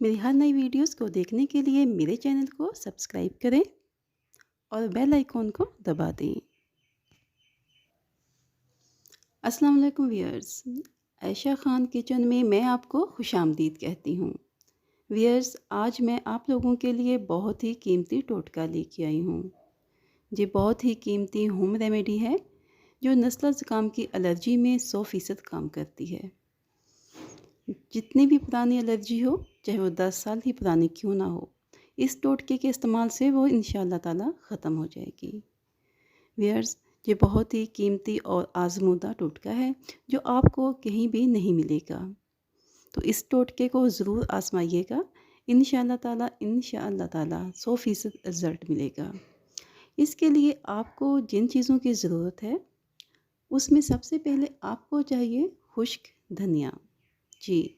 मेरी हर नई वीडियोस को देखने के लिए मेरे चैनल को सब्सक्राइब करें और बेल आइकॉन को दबा दें। अस्सलाम वालेकुम व्यूअर्स, आयशा ख़ान किचन में मैं आपको खुशामदीद कहती हूँ। व्यूअर्स, आज मैं आप लोगों के लिए बहुत ही कीमती टोटका लेके आई हूँ। ये बहुत ही कीमती होम रेमेडी है जो नस्ल ज़ुकाम की एलर्जी में 100% काम करती है। जितनी भी पुरानी एलर्जी हो, चाहे वो 10 साल ही पुरानी क्यों ना हो, इस टोटके के इस्तेमाल से वो इंशाअल्लाह ताला ख़त्म हो जाएगी। व्यूअर्स, ये बहुत ही कीमती और आज़मूदा टोटका है जो आपको कहीं भी नहीं मिलेगा। तो इस टोटके को ज़रूर आज़माइएगा। इंशाअल्लाह ताला 100% रिज़ल्ट मिलेगा। इसके लिए आपको जिन चीज़ों की ज़रूरत है, उसमें सबसे पहले आपको चाहिए खुश्क धनिया। जी,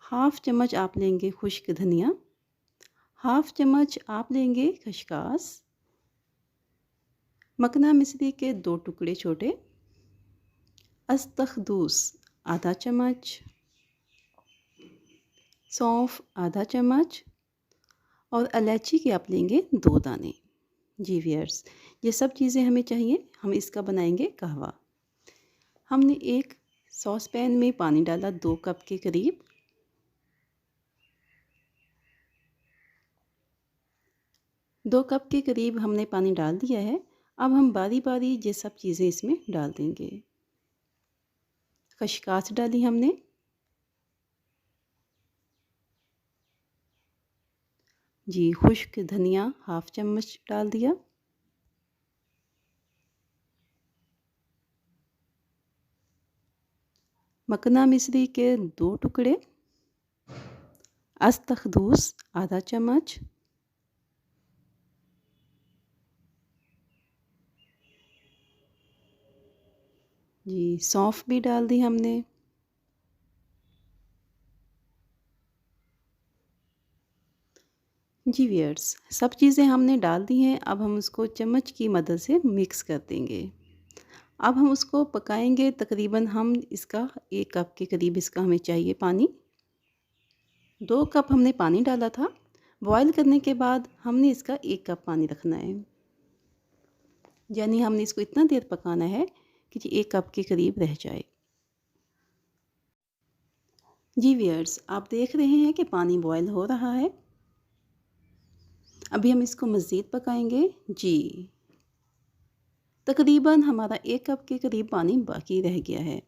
हाफ़ चम्मच आप लेंगे खुश्क धनिया, हाफ़ चम्मच आप लेंगे खसकास, मकना मिश्री के 2 टुकड़े छोटे, अस्तखदूस आधा चम्मच, सौंफ आधा चम्मच और इलायची के आप लेंगे 2 दाने। जी व्यूअर्स, ये सब चीज़ें हमें चाहिए। हम इसका बनाएंगे कहवा। हमने एक सॉस पैन में पानी डाला 2 कप के करीब। दो कप के करीब हमने पानी डाल दिया है। अब हम बारी बारी ये सब चीज़ें इसमें डाल देंगे। खसकास डाली हमने, जी खुश्क धनिया हाफ़ चम्मच डाल दिया, मकना मिश्री के 2 टुकड़े, अस्तखदूस आधा चम्मच, जी सौंफ भी डाल दी हमने, जी व्यूअर्स, सब चीज़ें हमने डाल दी हैं। अब हम उसको चम्मच की मदद से मिक्स कर देंगे। अब हम उसको पकाएंगे। तकरीबन हम इसका 1 कप के करीब इसका हमें चाहिए पानी। 2 कप हमने पानी डाला था। बॉयल करने के बाद हमने इसका 1 कप पानी रखना है। यानी हमने इसको इतना देर पकाना है कि ये 1 कप के करीब रह जाए। जी व्यूअर्स, आप देख रहे हैं कि पानी बॉयल हो रहा है। अभी हम इसको मज़ीद पकाएंगे। जी, तकरीबन हमारा 1 कप के करीब पानी बाकी रह गया है।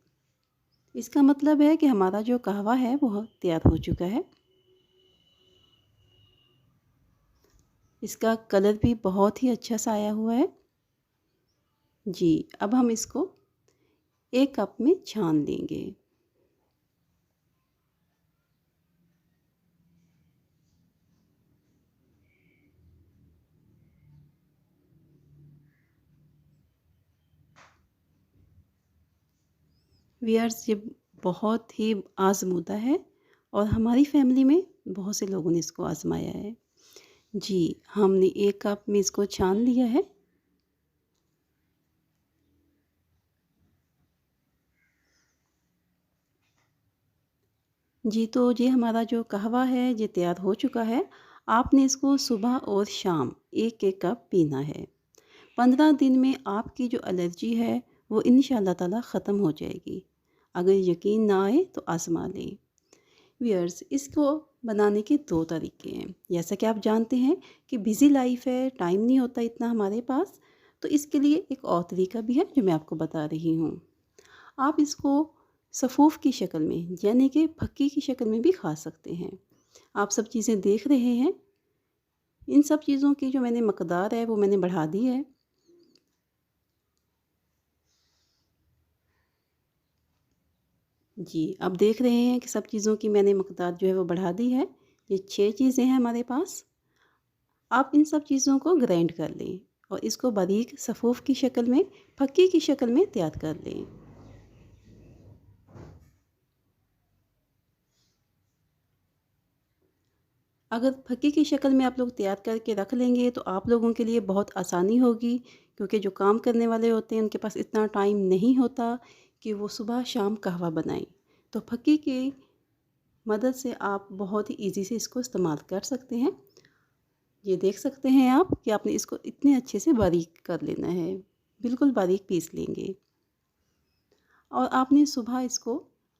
इसका मतलब है कि हमारा जो कहवा है वो तैयार हो चुका है। इसका कलर भी बहुत ही अच्छा सा आया हुआ है। जी, अब हम इसको 1 कप में छान लेंगे। व्यूअर्स, ये बहुत ही आज़मूदा है और हमारी फैमिली में बहुत से लोगों ने इसको आज़माया है। जी, हमने 1 कप में इसको छान लिया है। जी, तो ये हमारा जो कहवा है ये तैयार हो चुका है। आपने इसको सुबह और शाम 1-1 कप पीना है। 15 दिन में आपकी जो एलर्जी है वो इंशाअल्लाह ताला ख़त्म हो जाएगी। अगर यकीन ना आए तो आज़मा लें। व्यूअर्स, इसको बनाने के 2 तरीके हैं। जैसा कि आप जानते हैं कि बिज़ी लाइफ़ है, टाइम नहीं होता इतना हमारे पास, तो इसके लिए एक और तरीका भी है जो मैं आपको बता रही हूँ। आप इसको सफ़ूफ़ की शक्ल में यानी कि फक्की की शक्ल में भी खा सकते हैं। आप सब चीज़ें देख रहे हैं। इन सब चीज़ों की जो मैंने मकदार है वो मैंने बढ़ा दी है। जी, आप देख रहे हैं कि सब चीज़ों की मैंने मकदार जो है वो बढ़ा दी है। ये 6 चीज़ें हैं हमारे पास। आप इन सब चीज़ों को ग्राइंड कर लें और इसको बारीक सफ़ूफ़ की शक्ल में, फक्की की शक्ल में तैयार कर लें। अगर फक्की की शक्ल में आप लोग तैयार करके रख लेंगे तो आप लोगों के लिए बहुत आसानी होगी, क्योंकि जो काम करने वाले होते हैं उनके पास इतना टाइम नहीं होता कि वो सुबह शाम कहवा बनाएं। तो फक्की की मदद से आप बहुत ही ईज़ी से इसको इस्तेमाल कर सकते हैं। ये देख सकते हैं आप कि आपने इसको इतने अच्छे से बारीक कर लेना है, बिल्कुल बारीक पीस लेंगे। और आपने सुबह इसको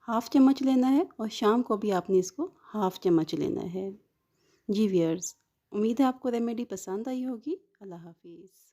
हाफ़ चम्मच लेना है और शाम को भी आपने इसको हाफ़ चम्मच लेना है। जी व्यूअर्स, उम्मीद है आपको रेमेडी पसंद आई होगी। अल्लाह हाफ़िज़।